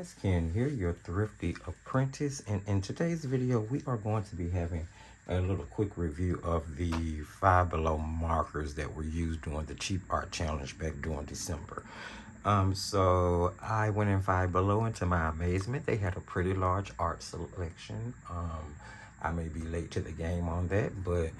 guys, Ken here, your thrifty apprentice, and in today's video we are going to be having a little quick review of the Five Below markers that were used during the cheap art challenge back during December. So I went in Five Below, and to my amazement they had a pretty large art selection. I may be late to the game on that, but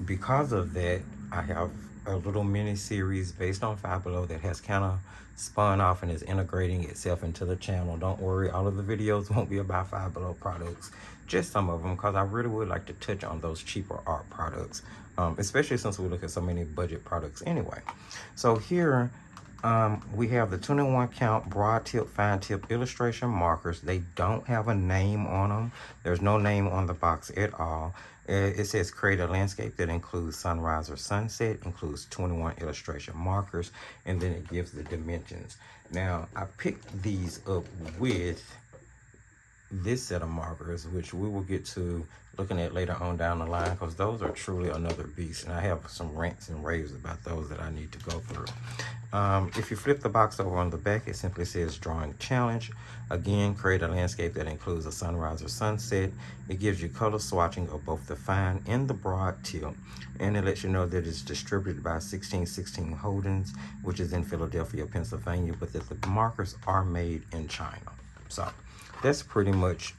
because of that I have a little mini series based on Five Below that has kind of spun off and is integrating itself into the channel. Don't worry, all of the videos won't be about Five Below products, just some of them, because I really would like to touch on those cheaper art products, especially since we look at so many budget products anyway. So here we have the 21 count broad tip, fine tip illustration markers. They don't have a name on them. There's no name on the box at all. It says create a landscape that includes sunrise or sunset, includes 21 illustration markers, and then it gives the dimensions. Now, I picked these up with this set of markers, which we will get to looking at later on down the line, because those are truly another beast, and I have some rants and raves about those that I need to go through. If you flip the box over on the back, it simply says drawing challenge. Again, create a landscape that includes a sunrise or sunset. It gives you color swatching of both the fine and the broad tip, and it lets you know that it's distributed by 1616 Holdings, which is in Philadelphia, Pennsylvania, but that the markers are made in China. So that's pretty much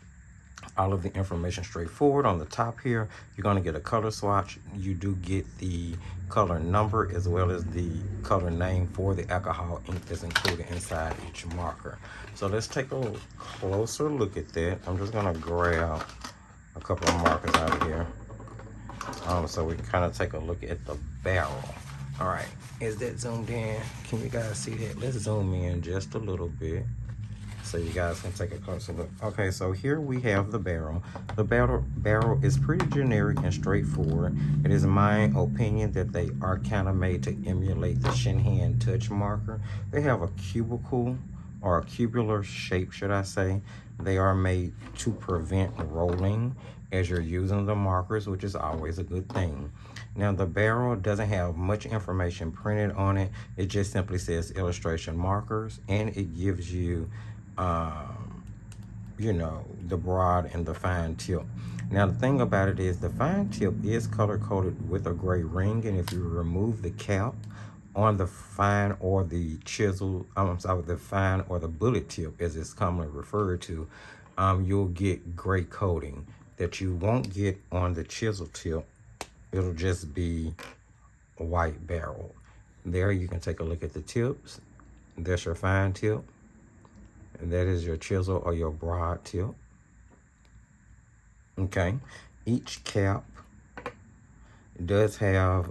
all of the information straightforward. On the top here, you're going to get a color swatch. You do get the color number as well as the color name for the alcohol ink that's included inside each marker. So let's take a closer look at that. I'm just going to grab a couple of markers out of here so we can kind of take a look at the barrel. All right, is that zoomed in? Can you guys see that? Let's zoom in just a little bit so you guys can take a closer look. Okay, so here we have the barrel. The barrel is pretty generic and straightforward. It is my opinion that they are kind of made to emulate the Shinhan touch marker. They have a cubicle or a cubular shape, should I say. They are made to prevent rolling as you're using the markers, which is always a good thing. Now, the barrel doesn't have much information printed on it. It just simply says illustration markers, and it gives you you know, the broad and the fine tip. Now, the thing about it is the fine tip is color coded with a gray ring, and if you remove the cap on the fine or the chisel, the fine or the bullet tip, as it's commonly referred to, you'll get gray coating that you won't get on the chisel tip. It'll just be a white barrel. There you can take a look at the tips. That's your fine tip, and that is your chisel or your broad tip. Okay, each cap does have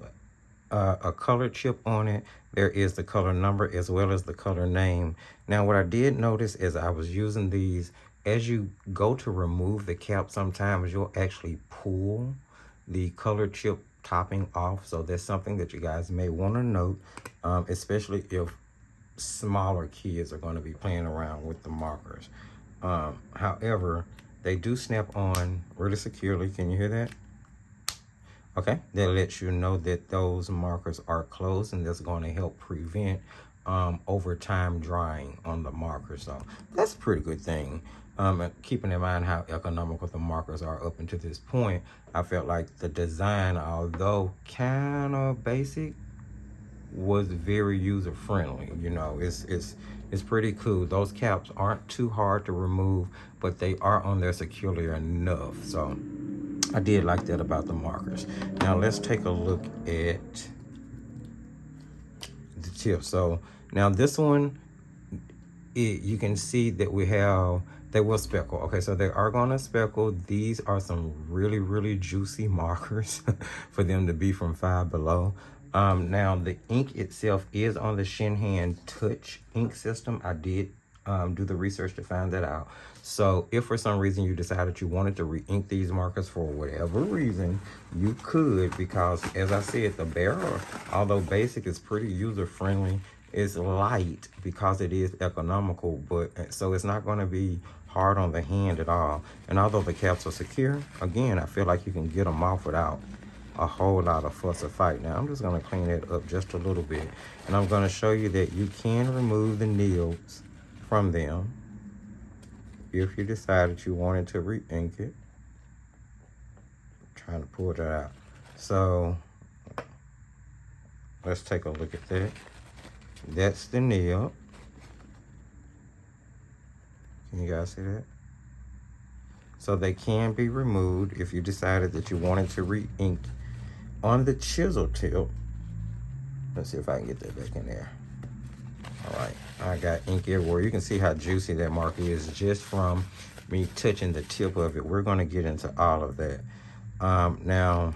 a color chip on it. There is the color number as well as the color name. Now, what I did notice as I was using these, as you go to remove the cap, sometimes you'll actually pull the color chip topping off. So that's something that you guys may want to note, especially if smaller kids are going to be playing around with the markers. However, they do snap on really securely. Can you hear that? Okay, that lets you know that those markers are closed, and that's going to help prevent over time drying on the marker. So that's a pretty good thing. Keeping in mind how economical the markers are up until this point, I felt like the design, although kind of basic, was very user friendly. You know, it's pretty cool. Those caps aren't too hard to remove, but they are on there securely enough. So I did like that about the markers. Now let's take a look at the tip. So now this one, you can see that they will speckle. Okay, so they are going to speckle. These are some really juicy markers for them to be from Five Below. Now, the ink itself is on the Shinhan Touch ink system. I did do the research to find that out. So if for some reason you decided you wanted to re-ink these markers for whatever reason, you could, because as I said, the barrel, although basic, is pretty user-friendly. It's light because it is economical, but so it's not going to be hard on the hand at all. And although the caps are secure, again, I feel like you can get them off without a whole lot of fuss or fight. Now, I'm just going to clean it up just a little bit, and I'm going to show you that you can remove the nibs from them. if you decided you wanted to re-ink it. Trying to pull that out. So let's take a look at that. That's the nib. Can you guys see that? So they can be removed if you decided that you wanted to re-ink. On the chisel tip, let's see if I can get that back in there. All right, I got ink everywhere. You can see how juicy that marker is just from me touching the tip of it. We're going to get into all of that. Now,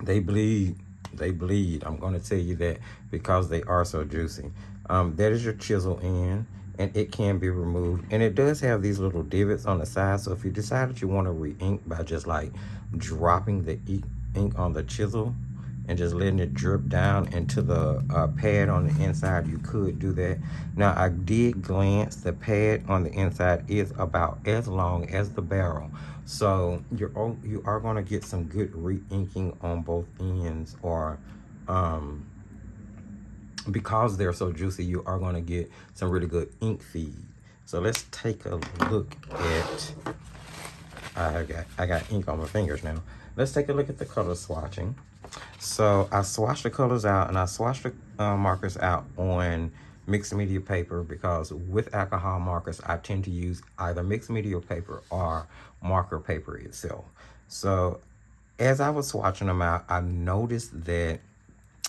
they bleed. I'm going to tell you that because they are so juicy. That is your chisel end, and it can be removed. And it does have these little divots on the side. So if you decided you want to re-ink by just like dropping the ink on the chisel and just letting it drip down into the pad on the inside, you could do that. Now, I did glance. The pad on the inside is about as long as the barrel. So you are going to get some good re-inking on both ends, or because they're so juicy, you are going to get some really good ink feed. So let's take a look at, I got ink on my fingers now. Let's take a look at the color swatching. So I swatched the colors out, and I swatched the markers out on mixed media paper, because with alcohol markers, I tend to use either mixed media paper or marker paper itself. So as I was swatching them out, I noticed that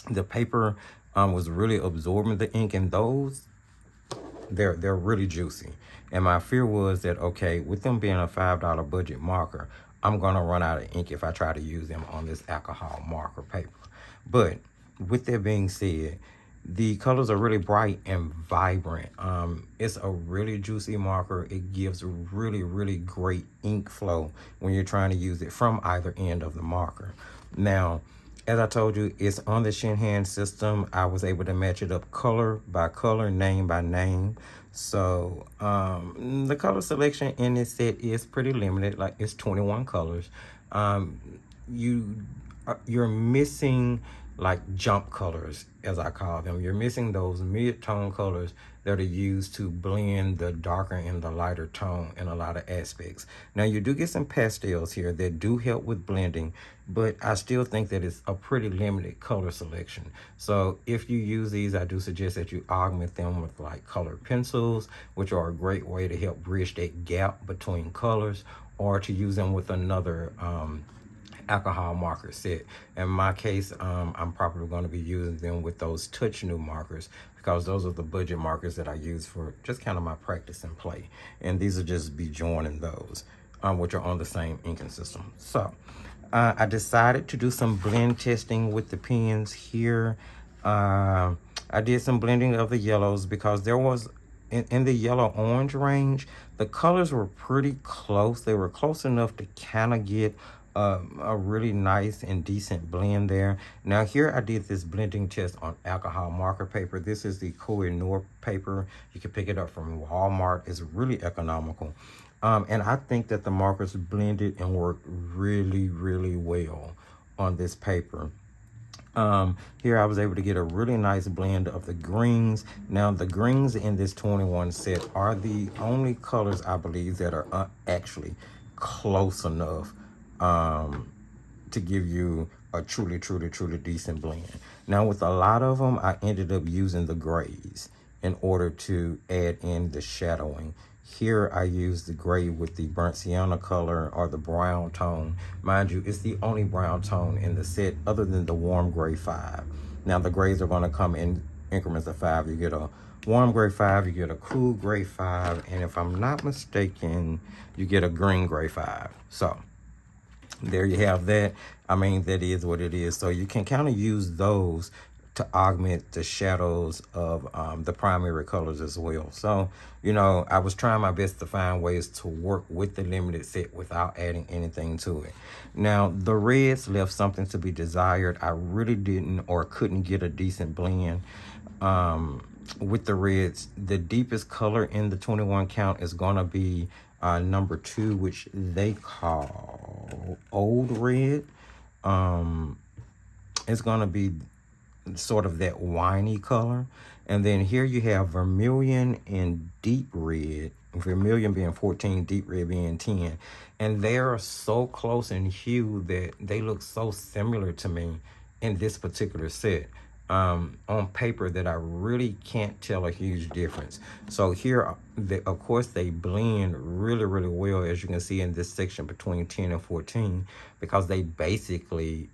the paper was really absorbing the ink, and those, they're really juicy. And my fear was that, okay, with them being a $5 budget marker, I'm gonna run out of ink if I try to use them on this alcohol marker paper. But with that being said, the colors are really bright and vibrant. It's a really juicy marker. It gives really, really great ink flow when you're trying to use it from either end of the marker. Now, as I told you, it's on the Shinhan system. I was able to match it up color by color, name by name. So the color selection in this set is pretty limited. Like, it's 21 colors. You're missing like jump colors, as I call them. You're missing those mid-tone colors that are used to blend the darker and the lighter tone in a lot of aspects. Now, you do get some pastels here that do help with blending, but I still think that it's a pretty limited color selection. So if you use these, I do suggest that you augment them with like colored pencils, which are a great way to help bridge that gap between colors, or to use them with another alcohol marker set. In my case, I'm probably going to be using them with those touch new markers, because those are the budget markers that I use for just kind of my practice and play. And these will just be joining those, which are on the same inking system. So I decided to do some blend testing with the pens here. I did some blending of the yellows, because there was, in the yellow orange range, the colors were pretty close. They were close enough to kind of get a really nice and decent blend there. Now here I did this blending test on alcohol marker paper. This is the Koh-i-Noor paper. You can pick it up from Walmart. It's really economical. And I think that the markers blended and worked really, really well on this paper. Here I was able to get a really nice blend of the greens. Now the greens in this 21 set are the only colors, I believe, that are actually close enough to give you a truly, truly, truly decent blend. Now with a lot of them, I ended up using the grays in order to add in the shadowing. Here I use the gray with the burnt sienna color, or the brown tone. Mind you, it's the only brown tone in the set other than the warm gray 5. Now the grays are going to come in increments of 5. You get a warm gray 5, you get a cool gray 5, and if I'm not mistaken, you get a green gray 5. So there you have that. I mean, that is what it is. So you can kind of use those to augment the shadows of the primary colors as well. So, you know, I was trying my best to find ways to work with the limited set without adding anything to it. Now, the reds left something to be desired. I really didn't or couldn't get a decent blend with the reds. The deepest color in the 21 count is going to be number 2, which they call Old Red. It's going to be sort of that winey color. And then here you have Vermilion and Deep Red, vermilion being 14, deep red being 10. And they are so close in hue that they look so similar to me in this particular set on paper that I really can't tell a huge difference. So here, of course, they blend really, really well, as you can see in this section between 10 and 14, because they basically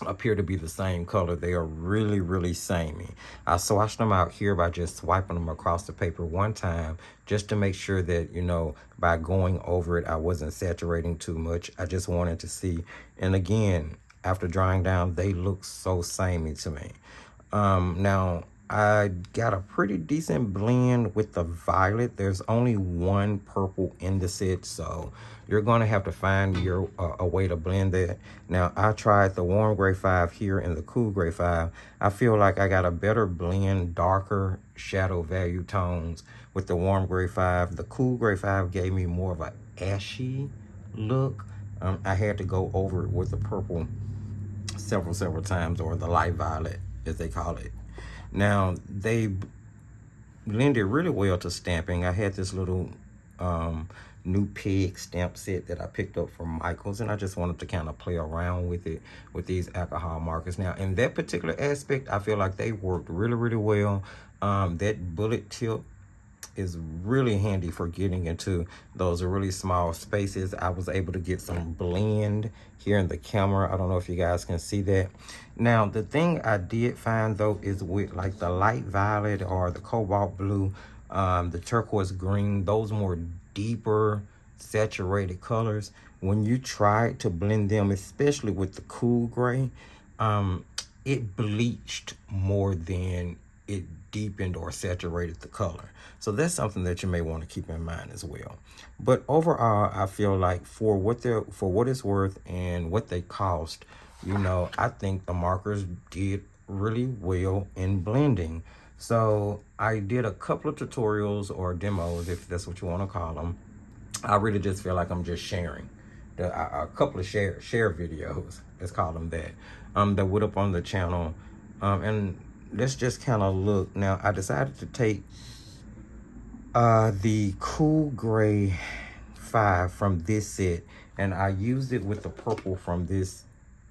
appear to be the same color. They are really, really samey. I swatched them out here by just swiping them across the paper one time, just to make sure that, you know, by going over it, I wasn't saturating too much. I just wanted to see. And again, after drying down, they look so samey to me. Now, I got a pretty decent blend with the violet. There's only one purple in the set, so you're going to have to find your a way to blend that. Now, I tried the warm gray 5 here and the cool gray 5. I feel like I got a better blend, darker shadow value tones with the warm gray 5. The cool gray 5 gave me more of an ashy look. I had to go over it with the purple several times, or the light violet as they call it. Now, they blended really well to stamping. I had this little new pig stamp set that I picked up from Michael's, and I just wanted to kind of play around with it with these alcohol markers. Now, in that particular aspect, I feel like they worked really, really well. That bullet tip is really handy for getting into those really small spaces. I was able to get some blend here in the camera. I don't know if you guys can see that. Now, the thing I did find though is with like the light violet or the cobalt blue, the turquoise green, those more deeper saturated colors, when you try to blend them, especially with the cool gray, it bleached more than it deepened or saturated the color. So that's something that you may want to keep in mind as well. But overall, I feel like for what it's worth and what they cost, you know, I think the markers did really well in blending. So I did a couple of tutorials or demos, if that's what you want to call them. I really just feel like I'm just sharing a couple of share videos, let's call them that, that went up on the channel. And let's just kind of look. Now, I decided to take the cool gray 5 from this set, and I used it with the purple from this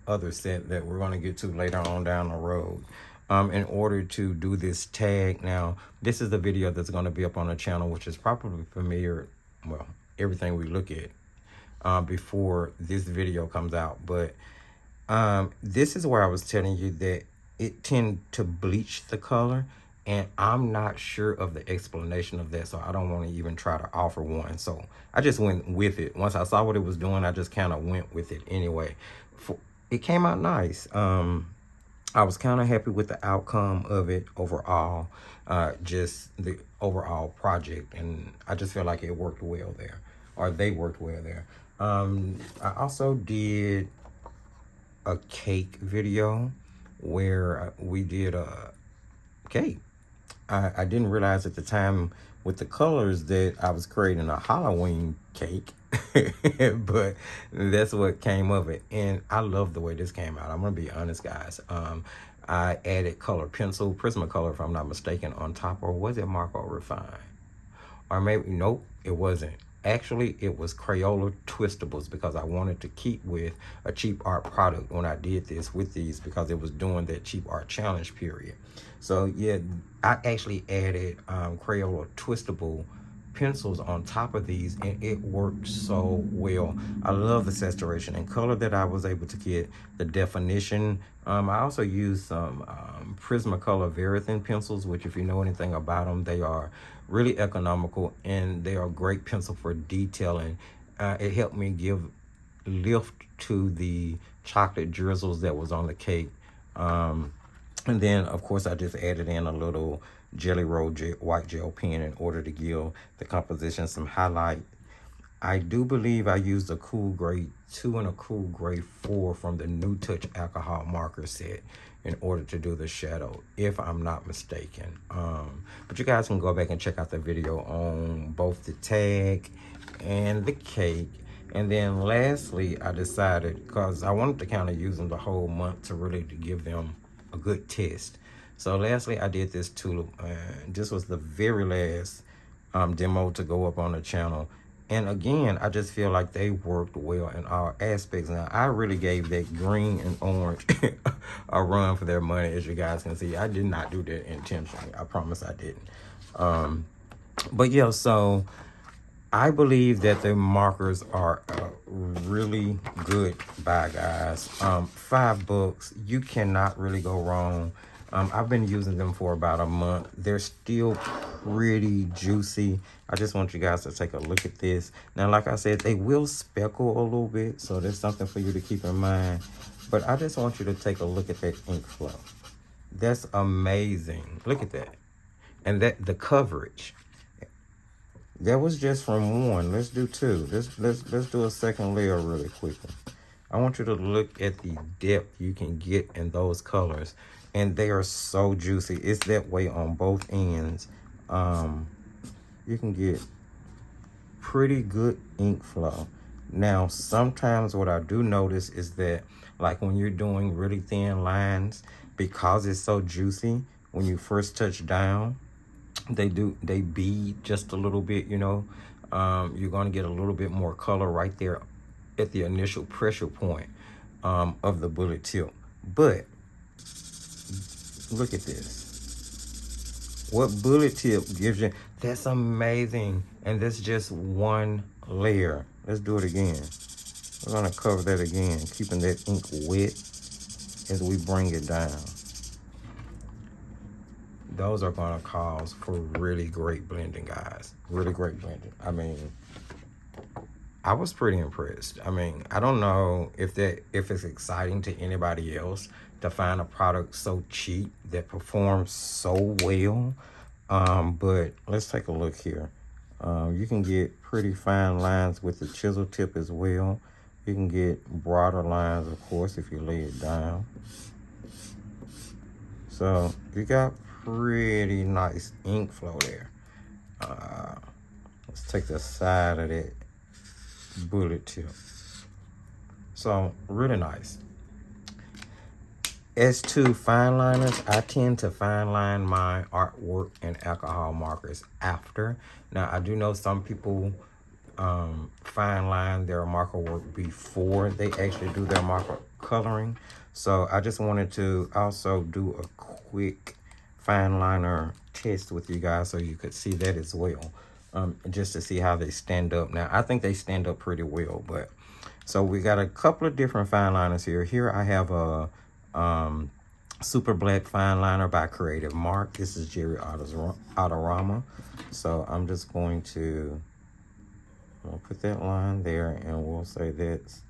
other set that we're going to get to later on down the road, in order to do this tag. Now, this is the video that's going to be up on the channel, which is probably familiar, well, everything we look at before this video comes out. But this is where I was telling you that it tend to bleach the color, and I'm not sure of the explanation of that, so I don't want to even try to offer one. So I just went with it. Once I saw what it was doing, I just kind of went with it anyway. It came out nice. I was kind of happy with the outcome of it overall, just the overall project, and I just feel like it worked well there, or they worked well there. I also did a cake video where we did a cake. I didn't realize at the time with the colors that I was creating a Halloween cake, but that's what came of it. And I love the way this came out. I'm gonna be honest, guys. I added color pencil, Prismacolor, if I'm not mistaken, on top, or was it Marco Refine? Or maybe, nope, it wasn't. Actually, it was Crayola Twistables, because I wanted to keep with a cheap art product when I did this with these, because it was doing that cheap art challenge period. So yeah, I actually added Crayola Twistable pencils on top of these, and it worked so well. I love the saturation and color that I was able to get, the definition. I also used some Prismacolor Very Thin pencils, which, if you know anything about them, they are really economical, and they are a great pencil for detailing. It helped me give lift to the chocolate drizzles that was on the cake. And then, of course, I just added in a little Jelly Roll white gel pen in order to give the composition some highlight. I do believe I used a cool gray 2 and a cool gray 4 from the New Touch alcohol marker set in order to do the shadow, if I'm not mistaken. But you guys can go back and check out the video on both the tag and the cake. And then lastly, I decided, because I wanted to kind of use them the whole month to really to give them a good test. So lastly, I did this tulip. This was the very last demo to go up on the channel. And again, I just feel like they worked well in all aspects. Now, I really gave that green and orange a run for their money, as you guys can see. I did not do that intentionally. I promise I didn't. But yeah, so I believe that the markers are a really good buy, guys. $5, you cannot really go wrong. I've been using them for about a month. They're still pretty juicy. I just want you guys to take a look at this. Now, like I said, they will speckle a little bit, so there's something for you to keep in mind. But I just want you to take a look at that ink flow. That's amazing. Look at that. And that the coverage. That was just from one. Let's do two. Let's do a second layer really quickly. I want you to look at the depth you can get in those colors. And they are so juicy. It's that way on both ends. You can get pretty good ink flow. Now, sometimes what I do notice is that, like when you're doing really thin lines, because it's so juicy, when you first touch down, they bead just a little bit, you know. You're going to get a little bit more color right there at the initial pressure point of the bullet tip. But look at this. What bullet tip gives you? That's amazing. And that's just one layer. Let's do it again. We're going to cover that again, keeping that ink wet as we bring it down. Those are going to cause for really great blending, guys. Really great blending. I mean, I was pretty impressed. I mean, I don't know if it's exciting to anybody else to find a product so cheap that performs so well. But let's take a look here. You can get pretty fine lines with the chisel tip as well. You can get broader lines, of course, if you lay it down. So you got pretty nice ink flow there. Let's take the side of that bullet tip. So really nice. As to fine liners, I tend to fine line my artwork and alcohol markers after. Now, I do know some people fine line their marker work before they actually do their marker coloring. So I just wanted to also do a quick fine liner test with you guys so you could see that as well, just to see how they stand up. Now, I think they stand up pretty well, but so we got a couple of different fine liners here. Here I have a super black fine liner by Creative Mark. This is Jerry Autorama. So I'm just going to put that line there, and we'll say that's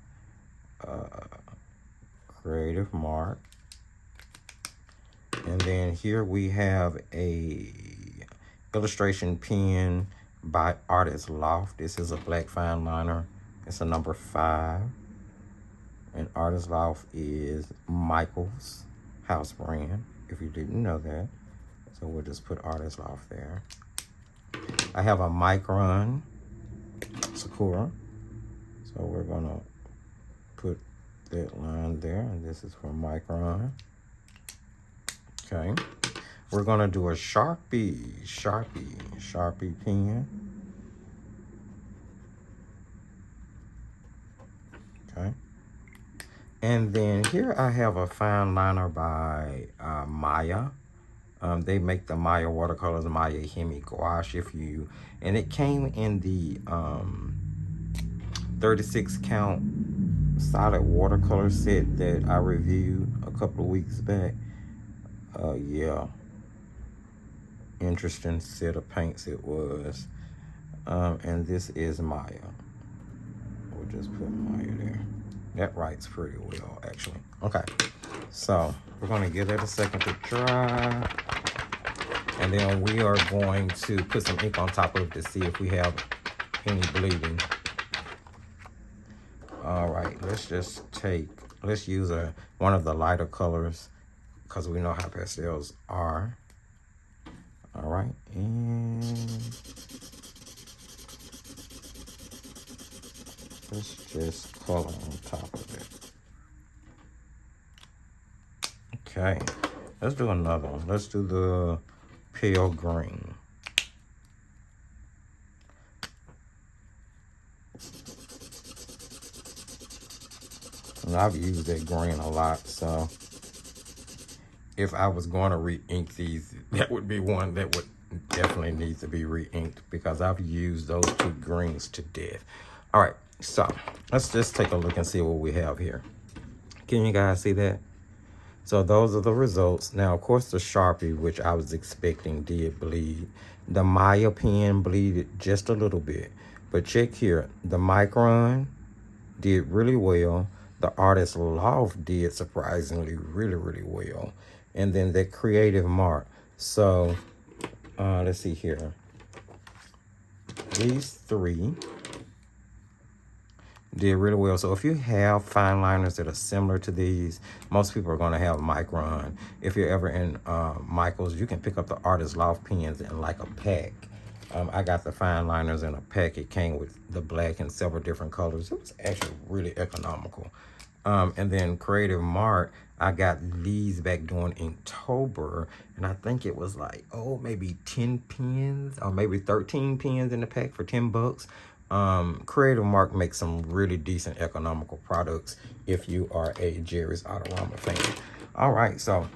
Creative Mark. And then here we have a illustration pen by Artist Loft. This is a black fine liner. It's a number 5. And Artist Loft is Michael's house brand, if you didn't know that. So we'll just put Artist Loft there. I have a Micron Sakura. So we're gonna put that line there, and this is from Micron. Okay. We're gonna do a Sharpie pen. Okay. And then here I have a fine liner by Maya. They make the Maya watercolors, Maya Hemi Gouache, and it came in the 36 count solid watercolor set that I reviewed a couple of weeks back. Yeah, interesting set of paints it was. And this is Maya. We'll just put Maya there. That writes pretty well, actually. Okay, so we're gonna give that a second to dry. And then we are going to put some ink on top of it to see if we have any bleeding. All right, let's use one of the lighter colors because we know how pastels are. All right, and let's just color on top of it. Okay, let's do another one. Let's do the pale green. And I've used that green a lot, so if I was going to re-ink these, that would be one that would definitely need to be re-inked because I've used those two greens to death. All right, so let's just take a look and see what we have here. Can you guys see that? So those are the results. Now, of course, the Sharpie, which I was expecting, did bleed. The Maya pen bleeded just a little bit. But check here, the Micron did really well. The Artist Loft did surprisingly really well. And then the Creative Mark. So let's see here. These three did really well. So if you have fine liners that are similar to these, most people are going to have Micron. If you're ever in Michael's, you can pick up the Artist Loft pens in like a pack. I got the fine liners in a pack. It came with the black and several different colors. It was actually really economical. And then Creative Mark, I got these back during Inktober, and I think it was like, maybe 10 pens or maybe 13 pens in the pack for 10 bucks. Creative Mark makes some really decent economical products if you are a Jerry's Autorama fan. All right, so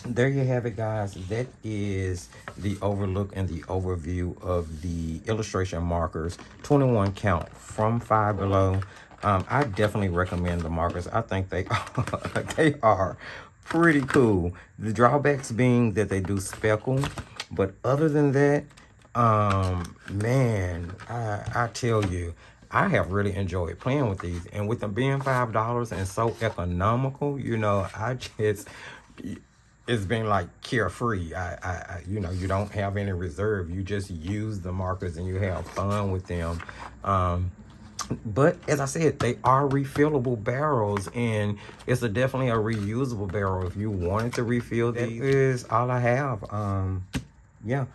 there you have it, guys. That is the overlook and the overview of the illustration markers, 21 count from Five Below. I definitely recommend the markers. I think they are pretty cool. The drawbacks being that they do speckle, but other than that, man, I tell you, I have really enjoyed playing with these, and with them being $5 and so economical, you know, it's been like carefree. You know, you don't have any reserve. You just use the markers and you have fun with them. But as I said, they are refillable barrels, and it's definitely a reusable barrel if you wanted to refill these. That is all I have. Yeah,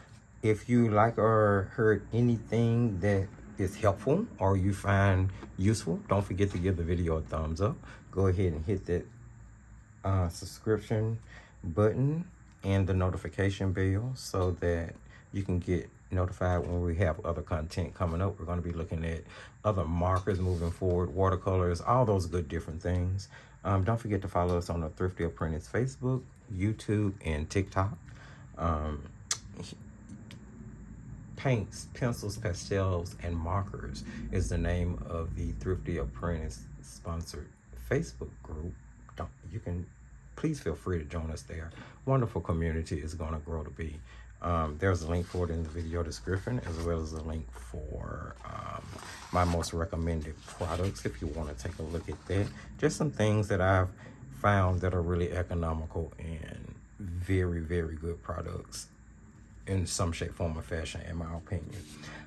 if you like or heard anything that is helpful or you find useful, don't forget to give the video a thumbs up. Go ahead and hit that subscription button and the notification bell so that you can get notified when we have other content coming up. We're going to be looking at other markers moving forward, watercolors, all those good different things. Don't forget to follow us on the Thrifty Apprentice Facebook, YouTube, and TikTok. Paints, pencils, pastels, and markers is the name of the Thrifty Apprentice sponsored Facebook group. You can please feel free to join us there. Wonderful community is going to grow to be. There's a link for it in the video description, as well as a link for my most recommended products if you want to take a look at that. Just some things that I've found that are really economical and very good products in some shape, form, or fashion, in my opinion.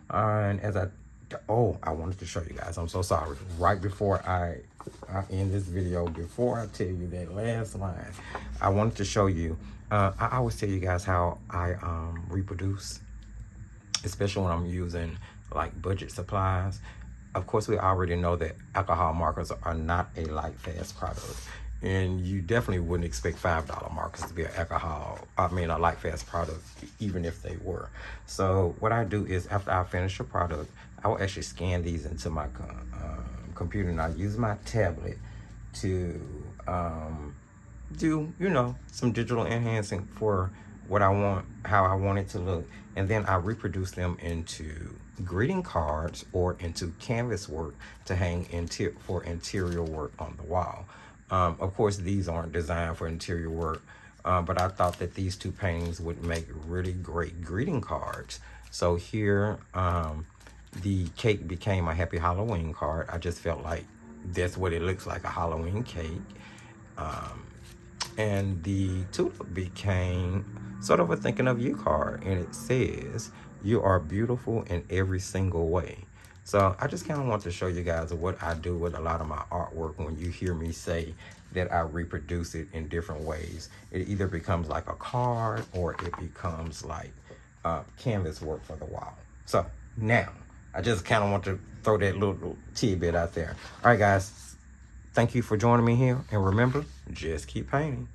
And as I wanted to show you guys, I'm so sorry. Right before I end this video, before I tell you that last line, I wanted to show you, I always tell you guys how I reproduce, especially when I'm using like budget supplies. Of course, we already know that alcohol markers are not a light fast product, and you definitely wouldn't expect $5 markers to be a light fast product, even if they were. So what I do is, after I finish a product, I will actually scan these into my computer, and I use my tablet to do, you know, some digital enhancing for what I want, how I want it to look, and then I reproduce them into greeting cards or into canvas work to hang for interior work on the wall. Of course, these aren't designed for interior work, but I thought that these two paintings would make really great greeting cards. So here, the cake became a Happy Halloween card. I just felt like that's what it looks like, a Halloween cake. And the tulip became sort of a thinking of you card, and it says, "You are beautiful in every single way." So I just kind of want to show you guys what I do with a lot of my artwork. When you hear me say that I reproduce it in different ways, it either becomes like a card or it becomes like canvas work for the wall. So now I just kind of want to throw that little tidbit out there. All right, guys, thank you for joining me here, and remember, just keep painting.